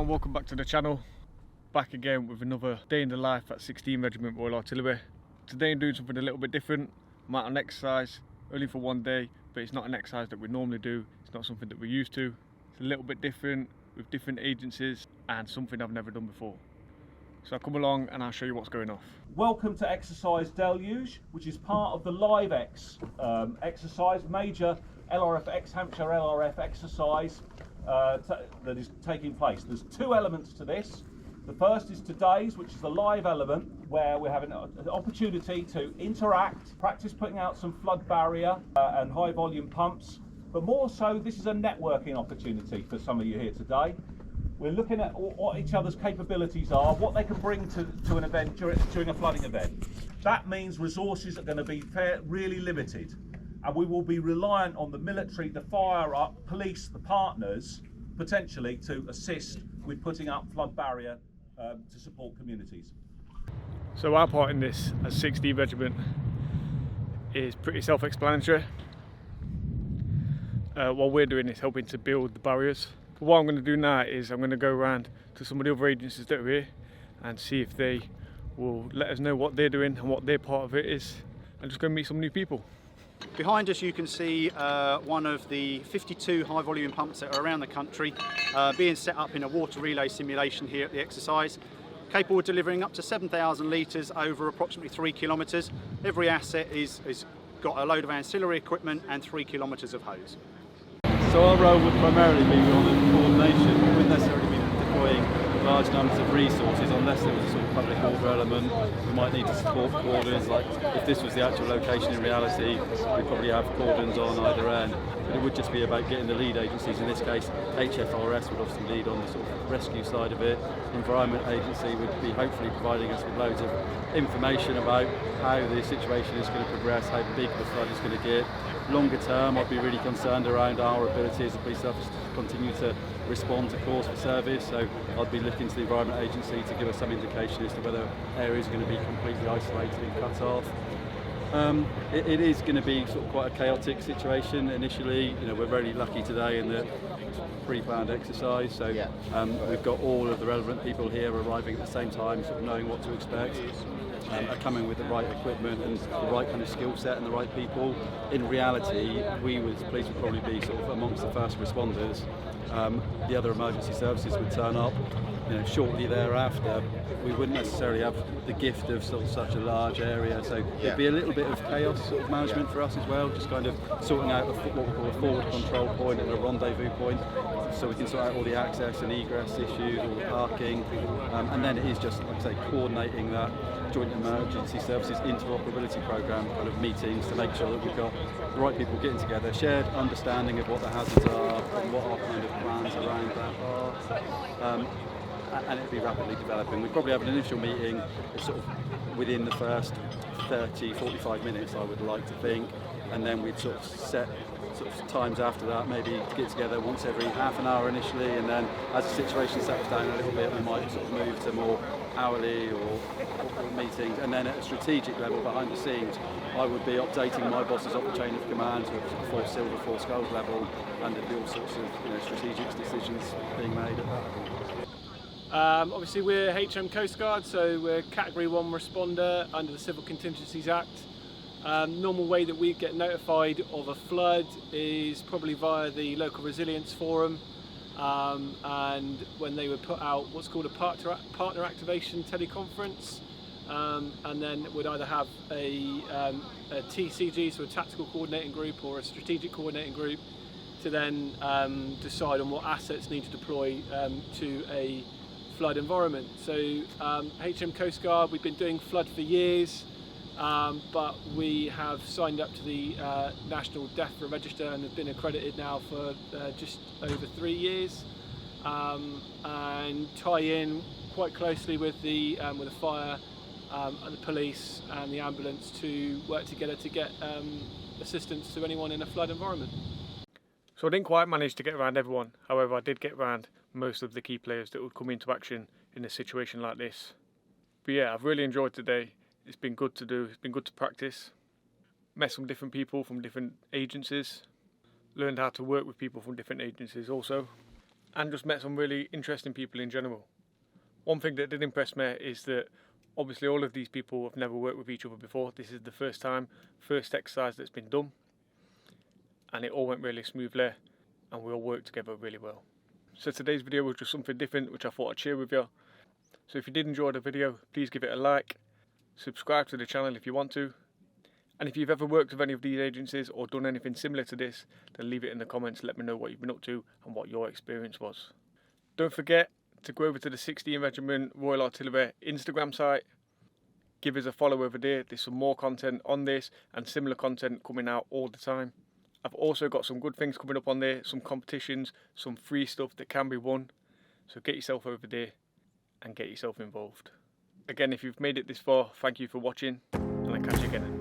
everyone, welcome back to the channel. Back again with another day in the life at 16 Regiment Royal Artillery. Today I'm doing something a little bit different. I'm out on exercise, only for one day, but it's not an exercise that we normally do. It's not something that we're used to. It's a little bit different with different agencies and something I've never done before. So I'll come along and I'll show you what's going off. Welcome to Exercise Deluge, which is part of the Live X exercise, major LRF Hampshire LRF exercise that is taking place. There's two elements to this. The first is today's, which is the live element, where we're having an opportunity to interact, practice putting out some flood barrier and high volume pumps, but more so this is a networking opportunity for some of you here today. We're looking at what each other's capabilities are, what they can bring to an event during a flooding event. That means resources are going to be really limited, and we will be reliant on the military, the fire up, police, the partners, potentially to assist with putting up flood barrier to support communities. So our part in this as 16 Regiment is pretty self-explanatory. What we're doing is helping to build the barriers. But what I'm going to do now is I'm going to go around to some of the other agencies that are here and see if they will let us know what they're doing and what their part of it is, and just go meet some new people. Behind us you can see one of the 52 high volume pumps that are around the country being set up in a water relay simulation here at the exercise, capable of delivering up to 7,000 litres over approximately 3 kilometres. Every asset is got a load of ancillary equipment and 3 kilometres of hose. So our role would primarily be on the coordination. We wouldn't necessarily be deploying large numbers of resources unless there was a sort of public order element. We might need to support cordons, like if this was the actual location in reality, we'd probably have cordons on either end. But it would just be about getting the lead agencies. In this case, HFRS would obviously lead on the sort of rescue side of it. Environment Agency would be hopefully providing us with loads of information about how the situation is going to progress, how big the flood is going to get. Longer term, I'd be really concerned around our ability as a police officer to continue to respond to calls for service. So I'd be looking to the Environment Agency to give us some indication as to whether areas are going to be completely isolated and cut off. It is going to be sort of quite a chaotic situation initially. You know, we're very lucky today in the pre-planned exercise, so we've got all of the relevant people here arriving at the same time, sort of knowing what to expect. Are coming with the right equipment and the right kind of skill set and the right people. In reality, we as police would probably be sort of amongst the first responders. The other emergency services would turn up, you know, shortly thereafter. We wouldn't necessarily have the gift of sort of such a large area, so it'd be a little bit of chaos sort of management for us as well, just kind of sorting out what we call a forward control point and a rendezvous point, so we can sort out all the access and egress issues, all the parking, and then it is just, like I say, coordinating that Joint Emergency Services Interoperability Programme kind of meetings to make sure that we've got the right people getting together, shared understanding of what the hazards are and what our kind of plans around that are. And it'll be rapidly developing. We'd probably have an initial meeting sort of within the first 30-45 minutes, I would like to think, and then we'd sort of set sort of times after that, maybe to get together once every half an hour initially, and then as the situation settles down a little bit, we might sort of move to more hourly or meetings, and then at a strategic level behind the scenes, I would be updating my bosses up the chain of command to a four silver, four skulls level, and there'd be all sorts of strategic decisions being made at that level. Obviously we're HM Coast Guard, so we're Category 1 responder under the Civil Contingencies Act. Normal way that we get notified of a flood is probably via the local resilience forum, and when they would put out what's called a partner activation teleconference, and then would either have a TCG, so a tactical coordinating group, or a strategic coordinating group to then decide on what assets need to deploy to a flood environment. So HM Coast Guard, we've been doing flood for years, but we have signed up to the National DEFRA Register and have been accredited now for just over 3 years, and tie in quite closely with the fire, and the police and the ambulance to work together to get assistance to anyone in a flood environment. So I didn't quite manage to get around everyone, however I did get around most of the key players that would come into action in a situation like this. But yeah, I've really enjoyed today. It's been good to do, it's been good to practice. Met some different people from different agencies. Learned how to work with people from different agencies also. and just met some really interesting people in general. One thing that did impress me is that obviously all of these people have never worked with each other before. This is the first exercise that's been done, and it all went really smoothly and we all worked together really well. So today's video was just something different which I thought I'd share with you. So if you did enjoy the video, please give it a like, subscribe to the channel if you want to, and if you've ever worked with any of these agencies or done anything similar to this, then leave it in the comments, let me know what you've been up to and what your experience was. Don't forget to go over to the 16th Regiment Royal Artillery Instagram site, give us a follow over there. There's some more content on this and similar content coming out all the time. I've also got some good things coming up on there, some competitions, some free stuff that can be won, so get yourself over there and get yourself involved. Again, if you've made it this far, thank you for watching, and I'll catch you again.